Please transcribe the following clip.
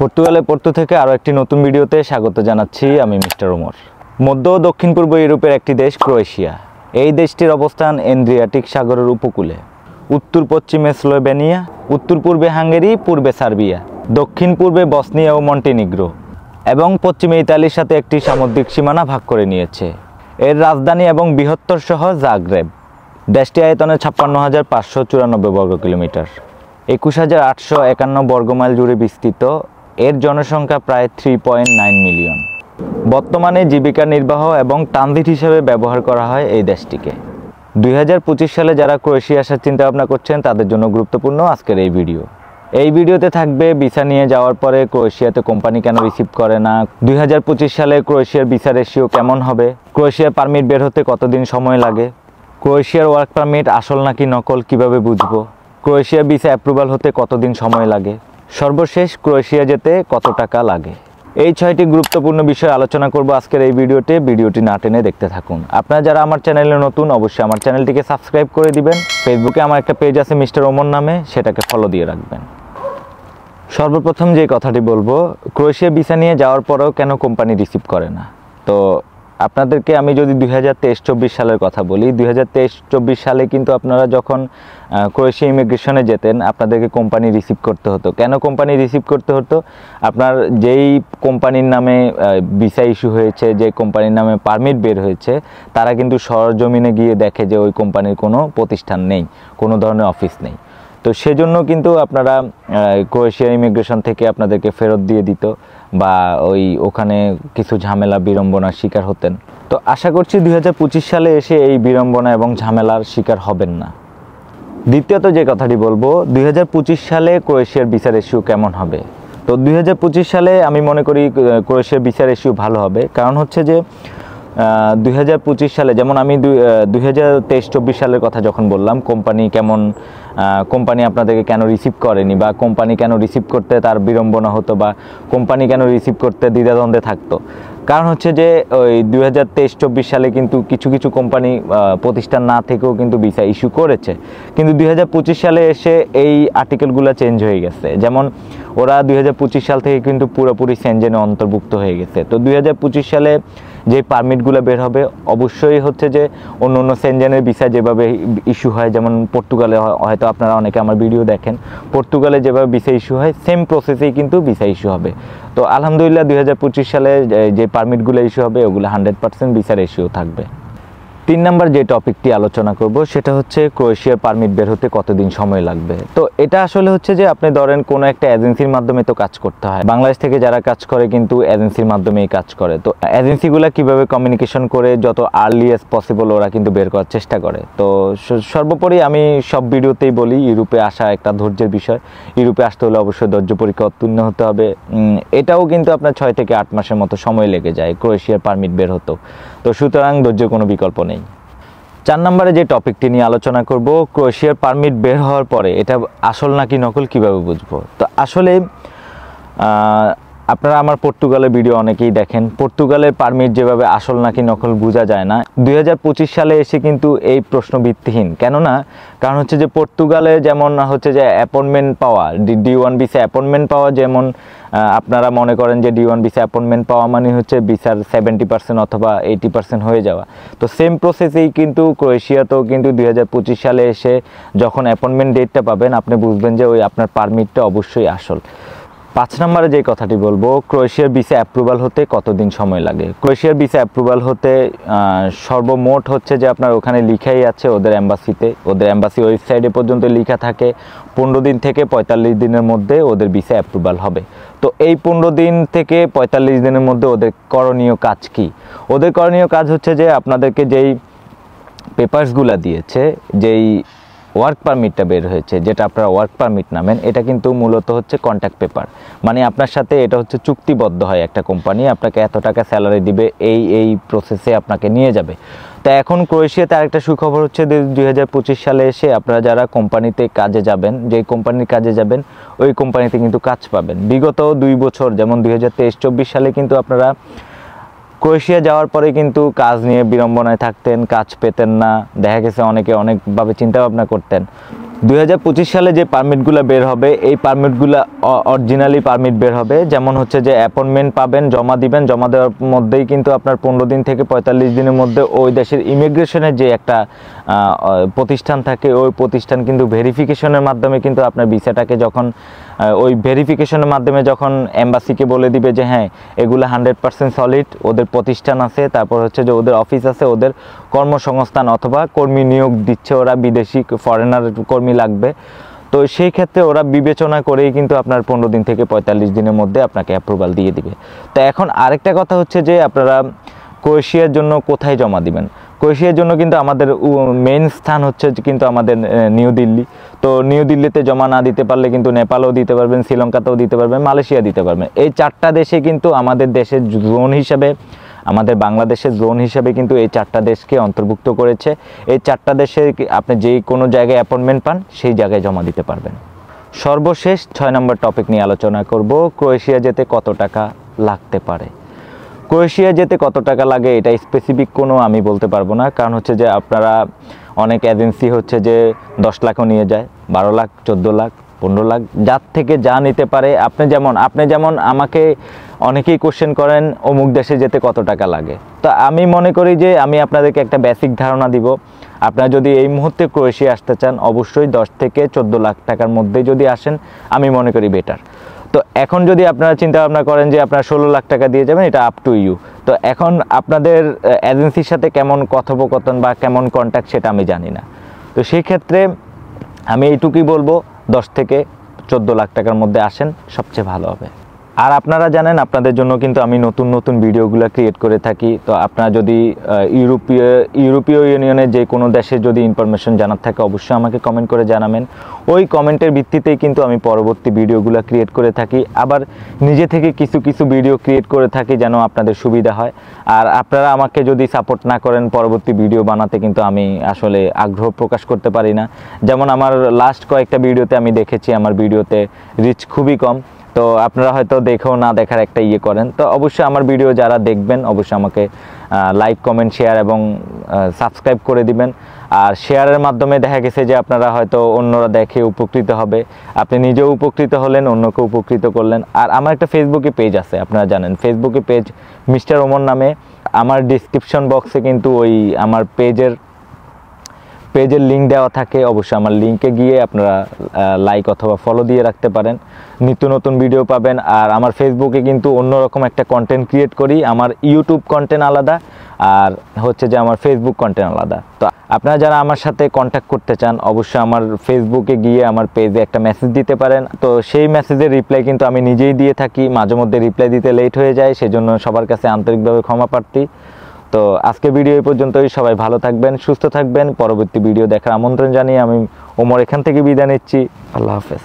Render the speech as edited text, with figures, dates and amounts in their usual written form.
পর্তুগালে পোর্তো থেকে আরও একটি নতুন ভিডিওতে স্বাগত জানাচ্ছি আমি মিস্টার ওমর। মধ্য ও দক্ষিণ পূর্ব ইউরোপের একটি দেশ ক্রোয়েশিয়া। এই দেশটির অবস্থান এড্রিয়াটিক সাগরের উপকূলে। উত্তর পশ্চিমে স্লোভেনিয়া, উত্তর পূর্বে হাঙ্গেরি, পূর্বে সার্বিয়া, দক্ষিণ পূর্বে বসনিয়া ও মন্টিনিগ্রো এবং পশ্চিমে ইতালির সাথে একটি সামুদ্রিক সীমানা ভাগ করে নিয়েছে। এর রাজধানী এবং বৃহত্তর শহর জাগ্রেব। দেশটি আয়তনে ৫৬,৫৯৪ বর্গ কিলোমিটার, ২১,৮৫১ বর্গমাইল জুড়ে বিস্তৃত। এর জনসংখ্যা প্রায় 3.9 মিলিয়ন। বর্তমানে জীবিকা নির্বাহ এবং ট্রানজিট হিসেবে ব্যবহার করা হয় এই দেশটিকে। 2025 সালে যারা ক্রোয়েশিয়া আসার চিন্তা ভাবনা করছেন তাদের জন্য গুরুত্বপূর্ণ আজকের এই ভিডিও। এই ভিডিওতে থাকবে ভিসা নিয়ে যাওয়ার পরে ক্রোয়েশিয়াতে কোম্পানি কেন রিসিভ করে না, 2025 সালে ক্রোয়েশিয়ার ভিসা রেশিও কেমন হবে, ক্রোয়েশিয়ার পারমিট বের হতে কতদিন সময় লাগে, ক্রোয়েশিয়ার ওয়ার্ক পারমিট আসল নাকি নকল কিভাবে বুঝবো, ক্রোয়েশিয়ার ভিসা অ্যাপ্রুভাল হতে কতদিন সময় লাগে, সর্বশেষ ক্রোয়েশিয়া যেতে কত টাকা লাগে। এই 6টি গুরুত্বপূর্ণ বিষয় আলোচনা করব আজকের এই ভিডিওটি না টেনে দেখতে থাকুন। আপনারা যারা আমার চ্যানেলে নতুন অবশ্যই আমার চ্যানেলটিকে সাবস্ক্রাইব করে দিবেন। ফেসবুকে আমার একটা পেজ আছে মিস্টার ওমর নামে, সেটাকে ফলো দিয়ে রাখবেন। সর্বপ্রথম যে কথাটি বলবো, ক্রোয়েশিয়া ভিসা নিয়ে যাওয়ার পরেও কেন কোম্পানি রিসিভ করে না। তো আপনাদেরকে আমি যদি 2023-24 সালের কথা বলি, 2023-24 সালে কিন্তু আপনারা যখন ক্রোয়েশিয়া ইমিগ্রেশনে যেতেন আপনাদেরকে কোম্পানি রিসিভ করতে হতো। কেন কোম্পানি রিসিভ করতে হতো? আপনার যেই কোম্পানির নামে ভিসা ইস্যু হয়েছে, যে কোম্পানির নামে পারমিট বের হয়েছে, তারা কিন্তু সরজমিনে গিয়ে দেখে যে ওই কোম্পানির কোনো প্রতিষ্ঠান নেই, কোনো ধরনের অফিস নেই। তো সেজন্য কিন্তু আপনারা ক্রোয়েশিয়া ইমিগ্রেশন থেকে আপনাদেরকে ফেরত দিয়ে দিত বা ওখানে কিছু ঝামেলা বিড়ম্বনার শিকার হতেন। তো আশা করছি 2025 সালে এসে এই বিড়ম্বনা এবং ঝামেলার শিকার হবেন না। দ্বিতীয়ত যে কথাটি বলবো, 2025 সালে ক্রোয়েশিয়ার ভিসা রেশিও কেমন হবে। তো 2025 সালে আমি মনে করি ক্রোয়েশিয়ার ভিসা রেশিও ভালো হবে। কারণ হচ্ছে যে 2025 সালে যেমন আমি 2023-24 সালের কথা যখন বললাম, কোম্পানি আপনাদেরকে কেন রিসিভ করেনি বা কোম্পানি কেন রিসিভ করতে তার বিড়ম্বনা হতো বা কোম্পানি কেন রিসিভ করতে দ্বিধাদ্বন্দ্বে থাকতো। কারণ হচ্ছে যে ওই 2023-24 সালে কিন্তু কিছু কোম্পানি প্রতিষ্ঠান না থেকেও কিন্তু ভিসা ইস্যু করেছে, কিন্তু 2025 সালে এসে এই আর্টিকেলগুলো চেঞ্জ হয়ে গেছে। যেমন ওরা 2025 সাল থেকে কিন্তু পুরোপুরি সেনজেনে অন্তর্ভুক্ত হয়ে গেছে। তো 2025 সালে যে পারমিটগুলো বের হবে অবশ্যই হচ্ছে যে অন্য সেনজেনের ভিসা যেভাবে ইস্যু হয়, যেমন পর্তুগালে হয়তো আপনারা অনেকে আমার ভিডিও দেখেন, পর্তুগালে যেভাবে ভিসা ইস্যু হয় সেম প্রসেসেই কিন্তু ভিসা ইস্যু হবে। তো আলহামদুলিল্লাহ 2025 সালে যে পারমিটগুলো ইস্যু হবে ওগুলো 100% ভিসা রেশিও থাকবে। 3 নম্বর যে টপিকটি আলোচনা করব সেটা হচ্ছে ক্রোয়েশিয়ার পারমিট বের হতে কতদিন সময় লাগবে। তো এটা আসলে হচ্ছে যে আপনি ধরেন কোনো একটা এজেন্সির মাধ্যমে তো কাজ করতে হয়। বাংলাদেশ থেকে যারা কাজ করে কিন্তু এজেন্সির মাধ্যমেই কাজ করে। তো এজেন্সিগুলো কিভাবে কমিউনিকেশন করে যত আর্লি অ্যাজ পসিবল ওরা কিন্তু বের করার চেষ্টা করে। তো সর্বোপরি আমি সব ভিডিওতেই বলি ইউরোপে আসা একটা ধৈর্যের বিষয়। ইউরোপে আসতে হলে অবশ্যই ধৈর্য পরীক্ষা উত্তীর্ণ হতে হবে। এটাও কিন্তু আপনার 6 থেকে 8 মাসের মতো সময় লেগে যায় ক্রোয়েশিয়ার পারমিট বের হতো। তো সুতরাং ধৈর্যের কোনো বিকল্প নেই। 4 নম্বরে যে টপিকটি নিয়ে আলোচনা করব, ক্রোয়েশিয়ার পারমিট বের হওয়ার পরে এটা আসল নাকি নকল কিভাবে বুঝবো। তো আসলে আপনারা আমার পর্তুগালের ভিডিও অনেকেই দেখেন, পর্তুগালের পারমিট যেভাবে আসল নাকি নকল বোঝা যায় না। 2025 সালে এসে কিন্তু এই প্রশ্ন ভিত্তিহীন। কেননা কারণ হচ্ছে যে পর্তুগালে যেমন হচ্ছে যে অ্যাপয়েন্টমেন্ট পাওয়া, D1 ভিসা অ্যাপয়েন্টমেন্ট পাওয়া, যেমন আপনারা মনে করেন যে D1 ভিসা অ্যাপয়েন্টমেন্ট পাওয়া মানে হচ্ছে ভিসার 70% অথবা 80% হয়ে যাওয়া। তো সেম প্রসেসেই কিন্তু ক্রোয়েশিয়াতেও কিন্তু 2025 সালে এসে যখন অ্যাপয়েন্টমেন্ট ডেটটা পাবেন আপনি বুঝবেন যে আপনার পারমিটটা অবশ্যই আসল। 5 নম্বরে যে কথাটি বলবো, ক্রোয়েশিয়ার ভিসা অ্যাপ্রুভাল হতে কতদিন সময় লাগে। ক্রোয়েশিয়ার ভিসা অ্যাপ্রুভাল হতে সর্বমোট হচ্ছে যে আপনার ওখানে লিখাই আছে ওদের এম্বাসি ওয়েবসাইটে পর্যন্ত লেখা থাকে 15 দিন থেকে 45 দিনের মধ্যে ওদের ভিসা অ্যাপ্রুভাল হবে। তো এই 15 দিন থেকে 45 দিনের মধ্যে ওদের করণীয় কাজ কি? ওদের করণীয় কাজ হচ্ছে যে আপনাদেরকে যেই পেপারসগুলো দিয়েছে, যেই ওয়ার্ক পারমিটটা বের হয়েছে, যেটা আপনারা ওয়ার্ক পারমিট নামেন, এটা কিন্তু মূলত হচ্ছে কন্ট্যাক্ট পেপার। মানে আপনার সাথে এটা হচ্ছে চুক্তিবদ্ধ হয় একটা কোম্পানি আপনাকে এত টাকা স্যালারি দিবে, এই প্রসেসে আপনাকে নিয়ে যাবে। তো এখন ক্রোয়েশিয়াতে আরেকটা সুখবর হচ্ছে 2025 সালে এসে আপনারা যারা কোম্পানিতে কাজে যাবেন, যে কোম্পানির কাজে যাবেন ওই কোম্পানিতে কিন্তু কাজ পাবেন। বিগত 2 বছর যেমন 2023-24 সালে কিন্তু আপনারা ক্রোয়েশিয়া যাওয়ার পরে কিন্তু কাজ নিয়ে বিড়ম্বনায় থাকতেন, কাজ পেতেন না, দেখা গেছে অনেকে অনেকভাবে চিন্তা ভাবনা করতেন। 2025 সালে যে পারমিটগুলো বের হবে এই পারমিটগুলো অরিজিনালি পারমিট বের হবে, যেমন হচ্ছে যে অ্যাপয়েন্টমেন্ট পাবেন, জমা দিবেন, জমা দেওয়ার মধ্যেই কিন্তু আপনার 15 দিন থেকে 45 দিনের মধ্যে ওই দেশের ইমিগ্রেশনের যে একটা প্রতিষ্ঠান থাকে ওই প্রতিষ্ঠান কিন্তু ভেরিফিকেশনের মাধ্যমে কিন্তু আপনার ভিসাটাকে যখন ওই ভেরিফিকেশনের মাধ্যমে যখন এম্বাসিকে বলে দিবে যে হ্যাঁ এগুলো 100% সলিড, ওদের প্রতিষ্ঠান আছে, তারপর হচ্ছে যে ওদের অফিস আছে, ওদের কর্মসংস্থান অথবা কর্মী নিয়োগ দিচ্ছে, ওরা বিদেশি ফরেনার কর্মী লাগবে, তো সেই ক্ষেত্রে ওরা বিবেচনা করেই কিন্তু আপনার 15 দিন থেকে 45 দিনের মধ্যে আপনাকে অ্যাপ্রুভাল দিয়ে দিবে। তো এখন আরেকটা কথা হচ্ছে যে আপনারা ক্রোয়েশিয়ার জন্য কোথায় জমা দিবেন। ক্রোয়েশিয়ার জন্য কিন্তু আমাদের মেইন স্থান হচ্ছে কিন্তু আমাদের নিউ দিল্লি। তো নিউ দিল্লিতে জমা না দিতে পারলে কিন্তু নেপালও দিতে পারবেন, শ্রীলঙ্কাতেও দিতে পারবেন, মালয়েশিয়া দিতে পারবেন। এই 4টা দেশে কিন্তু আমাদের দেশের জোন হিসাবে, আমাদের বাংলাদেশের জোন হিসাবে কিন্তু এই 4টা দেশকে অন্তর্ভুক্ত করেছে। এই 4টা দেশে আপনি যেই কোনো জায়গায় অ্যাপয়েন্টমেন্ট পান সেই জায়গায় জমা দিতে পারবেন। সর্বশেষ 6 নম্বর টপিক নিয়ে আলোচনা করব, ক্রোয়েশিয়া যেতে কত টাকা লাগতে পারে। ক্রোয়েশিয়া যেতে কত টাকা লাগে এটা স্পেসিফিক কোনো আমি বলতে পারবো না, কারণ হচ্ছে যে আপনারা অনেক এজেন্সি হচ্ছে যে 10 লাখও নিয়ে যায়, 12 লাখ, 14 লাখ, 15 লাখ, যার থেকে যা নিতে পারে। আপনি যেমন আমাকে অনেকেই কোশ্চেন করেন অমুক দেশে যেতে কত টাকা লাগে, তো আমি মনে করি যে আমি আপনাদেরকে একটা বেসিক ধারণা দিব। আপনারা যদি এই মুহূর্তে ক্রোয়েশিয়া আসতে চান অবশ্যই 10 থেকে 14 লাখ টাকার মধ্যে যদি আসেন আমি মনে করি বেটার। তো এখন যদি আপনারা চিন্তা ভাবনা করেন যে আপনারা 16 লাখ টাকা দিয়ে যাবেন, এটা আপ টু ইউ। তো এখন আপনাদের এজেন্সির সাথে কেমন কথোপকথন বা কেমন কন্ট্যাক্ট সেটা আমি জানি না। তো সেই ক্ষেত্রে আমি এইটুকুই বলবো, 10 থেকে 14 লাখ টাকার মধ্যে আসেন সবচেয়ে ভালো হবে। আর আপনারা জানেন আপনাদের জন্য কিন্তু আমি নতুন নতুন ভিডিওগুলো ক্রিয়েট করে থাকি। তো আপনারা যদি ইউরোপীয় ইউনিয়নের যে কোনো দেশের যদি ইনফরমেশন জানার থাকে অবশ্যই আমাকে কমেন্ট করে জানাবেন। ওই কমেন্টের ভিত্তিতেই কিন্তু আমি পরবর্তী ভিডিওগুলো ক্রিয়েট করে থাকি। আবার নিজে থেকে কিছু কিছু ভিডিও ক্রিয়েট করে থাকি যেন আপনাদের সুবিধা হয়। আর আপনারা আমাকে যদি সাপোর্ট না করেন পরবর্তী ভিডিও বানাতে কিন্তু আমি আসলে আগ্রহ প্রকাশ করতে পারি না। যেমন আমার লাস্ট কয়েকটা ভিডিওতে আমি দেখেছি আমার ভিডিওতে রিচ খুবই কম। তো আপনারা হয়তো দেখেও না দেখার একটা ইয়ে করেন। তো অবশ্যই আমার ভিডিও যারা দেখবেন অবশ্যই আমাকে লাইক, কমেন্ট, শেয়ার এবং সাবস্ক্রাইব করে দিবেন। আর শেয়ারের মাধ্যমে দেখা গেছে যে আপনারা হয়তো অন্যরা দেখে উপকৃত হবে, আপনি নিজেও উপকৃত হলেন, অন্যকে উপকৃত করলেন। আর আমার একটা ফেসবুকে পেজ আছে, আপনারা জানেন ফেসবুকে পেজ মিস্টার ওমর নামে। আমার ডিসক্রিপশন বক্সে কিন্তু ওই আমার পেজের লিঙ্ক দেওয়া থাকে, অবশ্যই আমার লিঙ্কে গিয়ে আপনারা লাইক অথবা ফলো দিয়ে রাখতে পারেন, নিত্য নতুন ভিডিও পাবেন। আর আমার ফেসবুকে কিন্তু অন্যরকম একটা কন্টেন্ট ক্রিয়েট করি, আমার ইউটিউব কন্টেন্ট আলাদা আর হচ্ছে যে আমার ফেসবুক কন্টেন্ট আলাদা। তো আপনারা যারা আমার সাথে কন্ট্যাক্ট করতে চান অবশ্যই আমার ফেসবুকে গিয়ে আমার পেজে একটা মেসেজ দিতে পারেন। তো সেই মেসেজের রিপ্লাই কিন্তু আমি নিজেই দিয়ে থাকি, মাঝে মধ্যে রিপ্লাই দিতে লেট হয়ে যায়, সেজন্য সবার কাছে আন্তরিকভাবে ক্ষমা প্রার্থী। তো আজকে ভিডিও এই পর্যন্তই, সবাই ভালো থাকবেন, সুস্থ থাকবেন। পরবর্তী ভিডিও দেখার আমন্ত্রণ জানিয়ে আমি ওমর এখান থেকে বিদায় নিচ্ছি। আল্লাহ হাফেজ।